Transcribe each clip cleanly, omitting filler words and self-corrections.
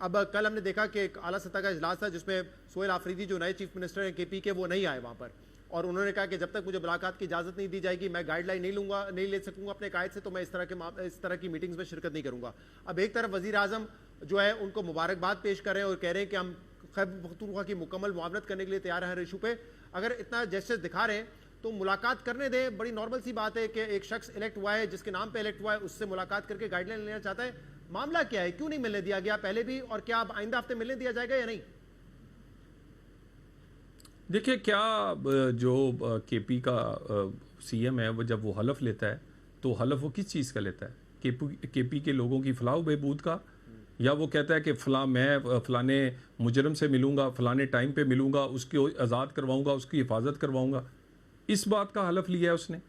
अब कल हमने देखा कि एक आला सतह का इजलास था जिसमें सोहेल आफरीदी जो नए चीफ मिनिस्टर हैं केपी के, वो नहीं आए वहां पर, और उन्होंने कहा कि जब तक मुझे मुलाकात की इजाजत नहीं दी जाएगी मैं गाइडलाइन नहीं ले सकूंगा अपने कायद से, तो मैं इस तरह की मीटिंग्स में शिरकत नहीं करूंगा। अब एक तरफ वजीर आजम जो है उनको मुबारकबाद पेश कर रहे हैं और कह रहे हैं कि हम खैबर पख्तूनख्वा की मुकम्मल मुआवनत करने के लिए तैयार हैं हर इशू पे। अगर इतना जेस्चर्स दिखा रहे हैं तो मुलाकात करने दें, बड़ी नॉर्मल सी बात है कि एक शख्स इलेक्ट हुआ है, जिसके नाम पे इलेक्ट हुआ है, उससे मुलाकात करके गाइडलाइन लेना चाहता है। मामला क्या है, क्यों नहीं मिलने दिया गया पहले भी, और क्या अब आइंदा हफ्ते मिलने दिया जाएगा या नहीं? देखिए, क्या जो केपी का सीएम है वो जब वो हलफ लेता है तो हलफ वो किस चीज़ का लेता है? केपी के लोगों की फलाह बहबूद का, या वो कहता है कि मैं फलाने मुजरम से मिलूंगा, फलाने टाइम पे मिलूंगा, उसको आज़ाद करवाऊंगा, उसकी हिफाजत करवाऊंगा? इस बात का हलफ लिया है उसने।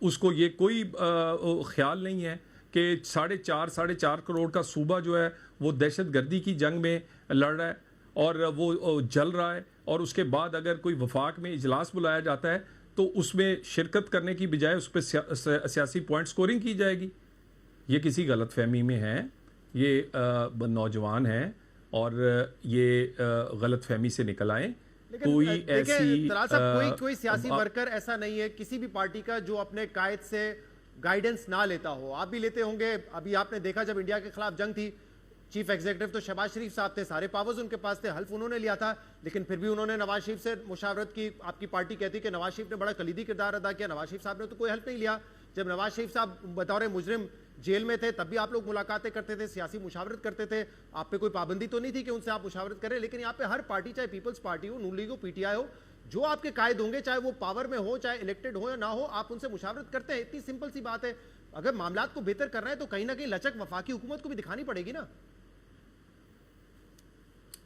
उसको ये कोई ख्याल नहीं है कि 4.5 करोड़ का सूबा जो है वो दहशत गर्दी की जंग में लड़ रहा है और वो जल रहा है, और उसके बाद अगर कोई वफाक में इजलास बुलाया जाता है तो उसमें शिरकत करने की बजाय उस पर सियासी पॉइंट स्कोरिंग की जाएगी। ये किसी गलत फहमी में है, ये नौजवान हैं और ये गलत फहमी से निकल आए। कोई ऐसी कोई सियासी वर्कर ऐसा नहीं है किसी भी पार्टी का जो अपने कायद से गाइडेंस ना लेता हो। आप भी लेते होंगे। अभी आपने देखा जब इंडिया के खिलाफ जंग थी, चीफ एग्जीक्यूटिव तो शहबाज शरीफ साहब थे, सारे पावर्स उनके पास थे, हल्फ उन्होंने लिया था, लेकिन फिर भी उन्होंने नवाज शरीफ से मुशावरत की। आपकी पार्टी कहती कि नवाज शरीफ ने बड़ा कलीदी किरदार अदा किया, नवाज शरीफ साहब ने तो कोई हल्फ नहीं लिया। जब नवाज शरीफ साहब बतौर मुजरिम जेल में थे तब भी आप लोग मुलाकातें करते थे, सियासी मुशावरत करते थे, आप पे कोई पाबंदी तो नहीं थी कि उनसे आप मुशावरत करें। लेकिन यहाँ पे हर पार्टी, चाहे पीपल्स पार्टी हो, नून लीग हो, पीटीआई हो, जो आपके कायद होंगे, चाहे वो पावर में हो, चाहे इलेक्टेड हो या ना हो, आप उनसे मुशावरत करते हैं। इतनी सिंपल सी बात है। अगर मामलात को बेहतर करना है तो कहीं ना कहीं लचक वफाकी हुकूमत को भी दिखानी पड़ेगी ना।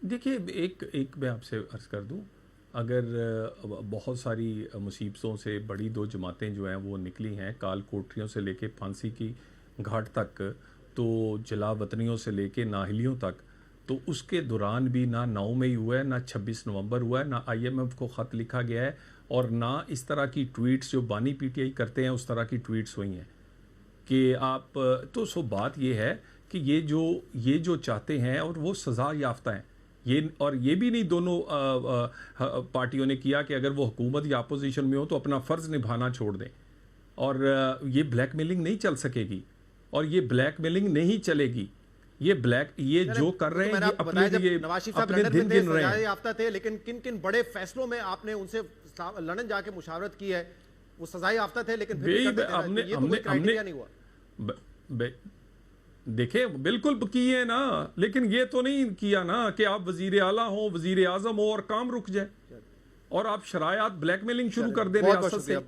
देखिए, एक मैं आपसे अर्ज कर दूं, अगर बहुत सारी मुसीबतों से बड़ी दो जमातें जो हैं वो निकली हैं, काल कोठरियों से लेके फांसी की घाट तक, तो जला वतनियों से लेके नाहलियों तक, तो उसके दौरान भी ना 9 मई हुआ है, ना 26 नवंबर हुआ है, ना IMF को ख़त लिखा गया है, और ना इस तरह की ट्वीट्स जो बानी PTI करते हैं उस तरह की ट्वीट्स हुई हैं कि आप तो सो बात ये है कि ये जो चाहते हैं और वो सज़ा याफ्ता हैं। ये भी नहीं दोनों पार्टियों ने किया कि अगर वो हुकूमत या अपोजिशन में हो तो अपना फ़र्ज़ निभाना छोड़ दें, और ये ब्लैकमेलिंग नहीं चल सकेगी, और ये ब्लैकमेलिंग नहीं चलेगी। ये जो कर रहे हैं, ये अपने दिन गिन रहे हैं। याफ्ता थे, लेकिन किन किन बड़े फैसलों में आपने उनसे लंदन जाके मुशावरत की है? वो सजाए याफ्ता थे, लेकिन हमने देखे बिल्कुल किए ना, लेकिन ये तो नहीं किया ना कि आप वजीर आला हो, वजीर आजम हो और काम रुक जाए और आप शरायात ब्लैकमेलिंग शुरू कर दे रियासत से।